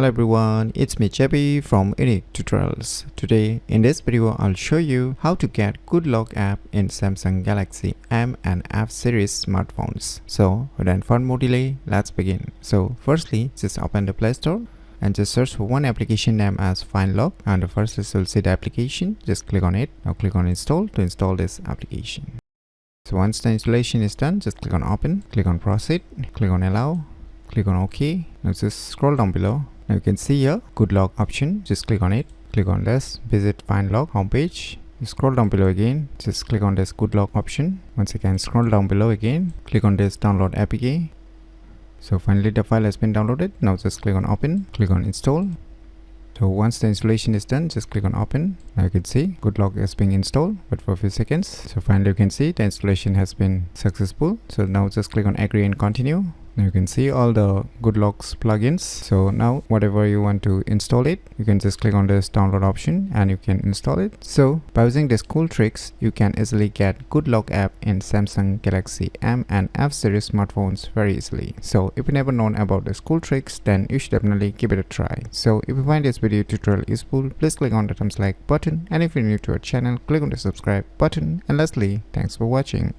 Hello everyone, it's me JB from UniqueTutorials. Today in this video I'll show you how to get Good Lock app in Samsung Galaxy M and F series smartphones. So without further more delay, let's begin. So firstly, just open the Play Store and just search for one application name as Find Lock, and the first is you'll see the application. Just click on it. Now click on install to install this application. So once the installation is done, just click on open, click on proceed, click on allow, click on OK. Now just scroll down below. Now you can see here Good Lock option. Just click on it. Click on this visit Find Lock homepage. You scroll down below again. Just click on this Good Lock option. Once again, scroll down below again. Click on this download APK. So finally the file has been downloaded. Now just click on open. Click on install. So once the installation is done, just click on open. Now you can see Good Lock is being installed, but for a few seconds. So finally you can see the installation has been successful. So now just click on agree and continue. Now you can see all the Good Locks plugins. So now whatever you want to install it, you can just click on this download option and you can install it. So by using these cool tricks, you can easily get Good Lock app in Samsung Galaxy M and F series smartphones very easily. So if you never known about these cool tricks, then you should definitely give it a try. So if you find this video tutorial useful, please click on the thumbs like button, and if you're new to our channel, click on the subscribe button. And lastly, thanks for watching.